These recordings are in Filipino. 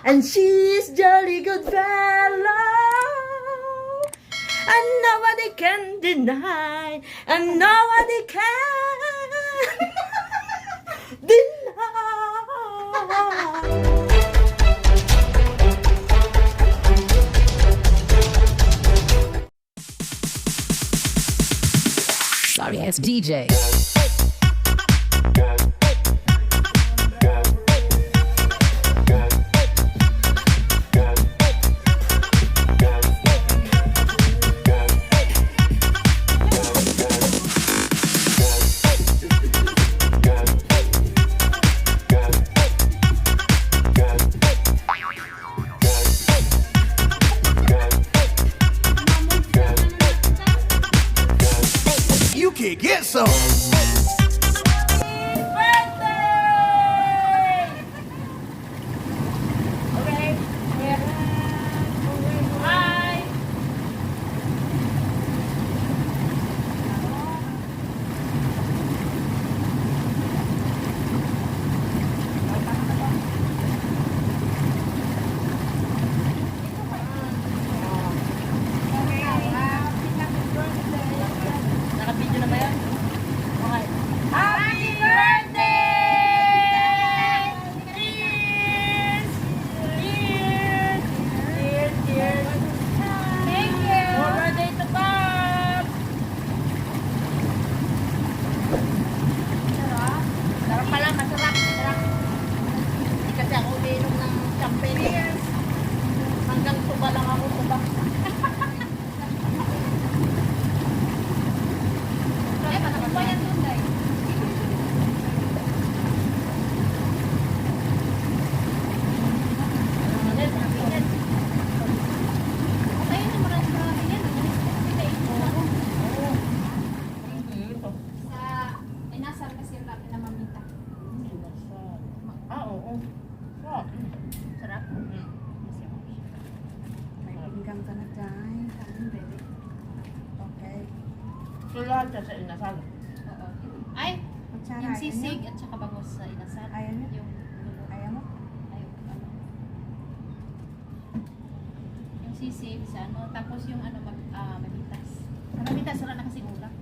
And she's jolly good fellow, and nobody can deny, and nobody can deny. Sorry ass DJ. You can get some. Naka-video na ba yan? Okay. Happy birthday! Cheers! Cheers! Cheers! Cheers! Thank you! More birthday to Bob! Sarap? Sarap pala, masarap. Masarap. Hindi kasi ako umiinom ng champagne. Cheers! Hanggang tuba lang ako, tuba. Ay, patapos ba yan doon, guys? Ayun naman ang marami yan. Inasal kasi yung natin na mamita. Oo. Sarap. May pinggang ka na dyan. Kain, baby. Okay. So lahat siya sa inasal. Oo. Ay, Kutsara, yung ayaw sisig niyo? at saka bangus sa inasal. Ayaw niyo? Yung lulo. Ayaw mo? Ayaw, ano. Yung sisig sa ano. Tapos yung ano, mamitas. Sa mamitas, wala na kasi ulam.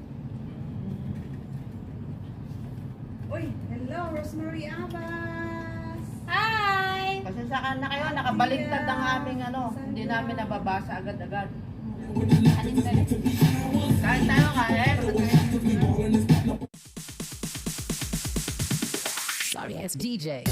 Uy, hello, Rosemary Abbas! Hi! Pasensyahan na kayo, nakabaligtad ang aming ano. Hindi namin nababasa agad-agad. Alin ba? Kain tayo, kain. Sorry ass DJ.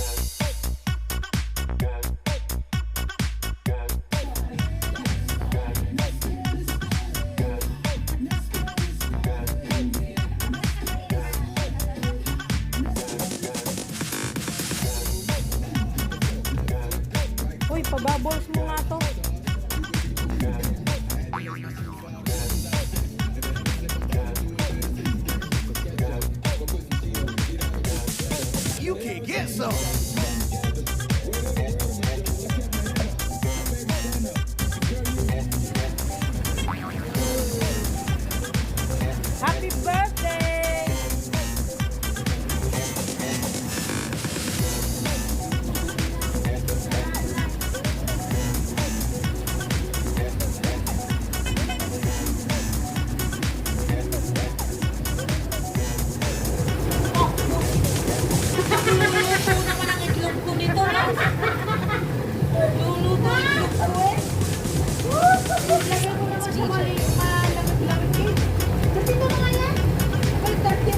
Uy, pabubbles mo nga to. You can get some. Happy birthday! Luluto naman ang itlog ko nito, ha? Luluto ang itlog ko, eh. Lagay mo naman sa malapit-lapit, eh. Kasi ito na nga yan. Kapag 31.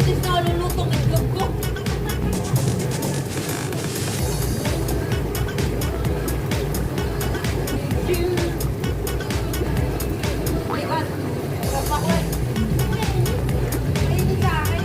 Tis na luluto ang itlog ko. Diba? Sarap ako, eh. Ay, hindi sa akin.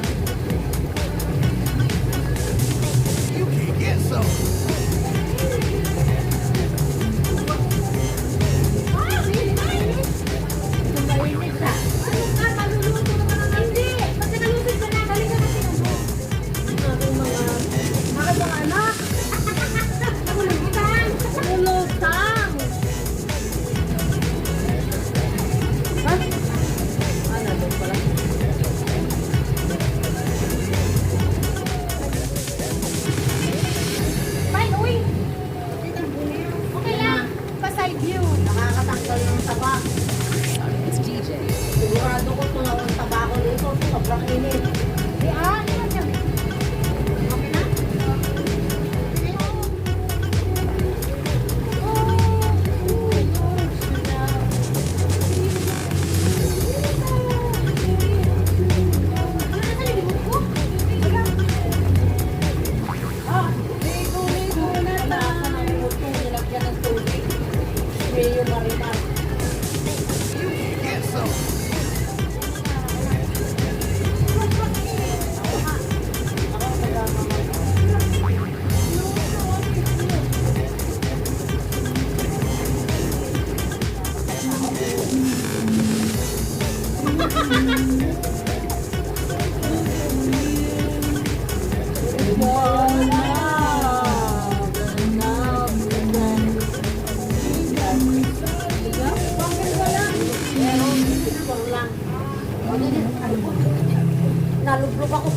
nalublok ako.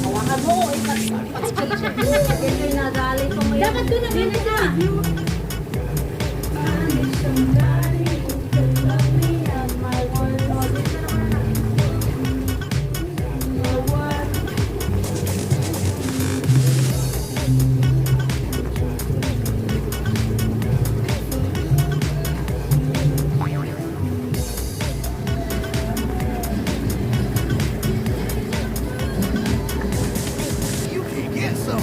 Hawakan mo, ipat. Ito yung nadali ko ngayon. Dapat doon na binita. You can get some.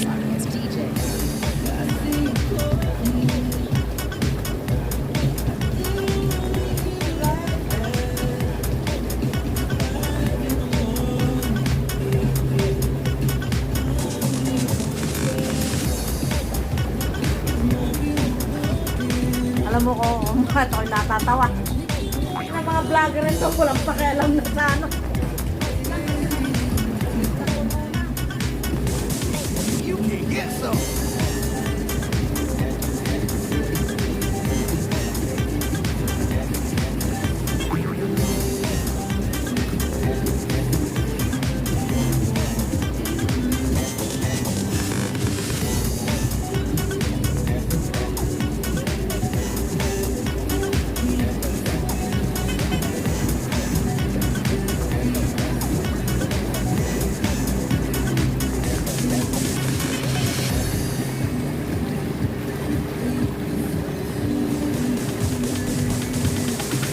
Sorry, it's DJ. Alam mo ko, mga ito natatawa. Ang mga vlogger ito, walang pakialam na sa ano. You can get some.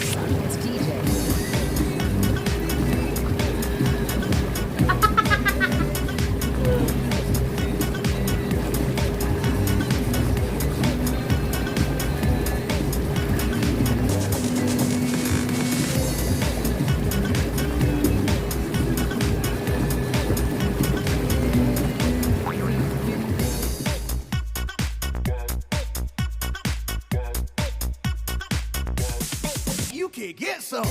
Sorry, it's DJ. You can get some.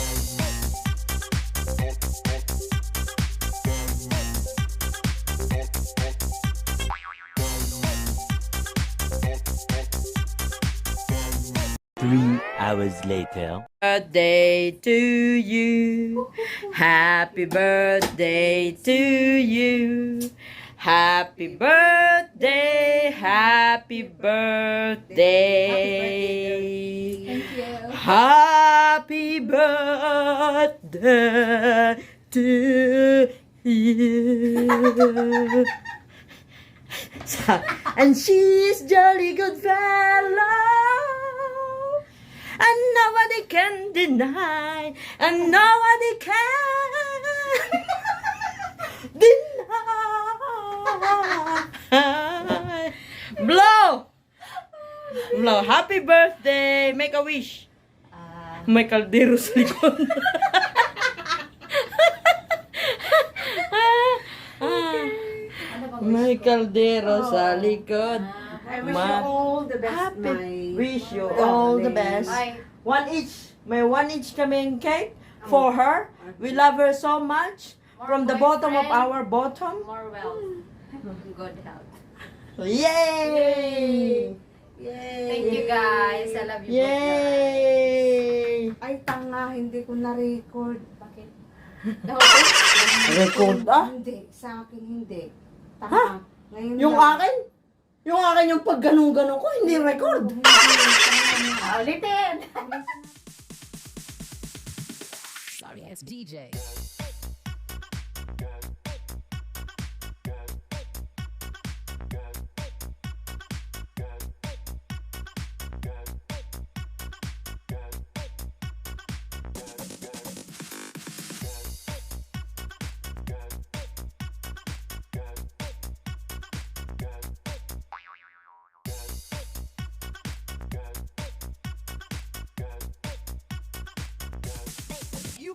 Three hours later. Birthday to you. Happy birthday to you. Happy birthday. Happy birthday. Happy birthday to you. And she's jolly good fellow. And nobody can deny, and nobody can deny. Blow! Blow. Happy birthday! Make a wish. May kaldero sa likod. May kaldero sa likod. I wish you all the best, Happy my wish you all the best. One each. May one each kaming cake for her. We love her so much. From the bottom of our bottom. More wealth. Good health. Yay! Thank you guys. I love you. Yay! Ay, tanga, hindi ko na-record. Bakit? Record ah? Hindi, sa akin hindi. Tanga. Ngayon Yung lang. akin? Yung akin yung pag ganun-ganun ko, hindi record. Ulitin. Sorry, it's DJ.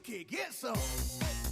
can get some.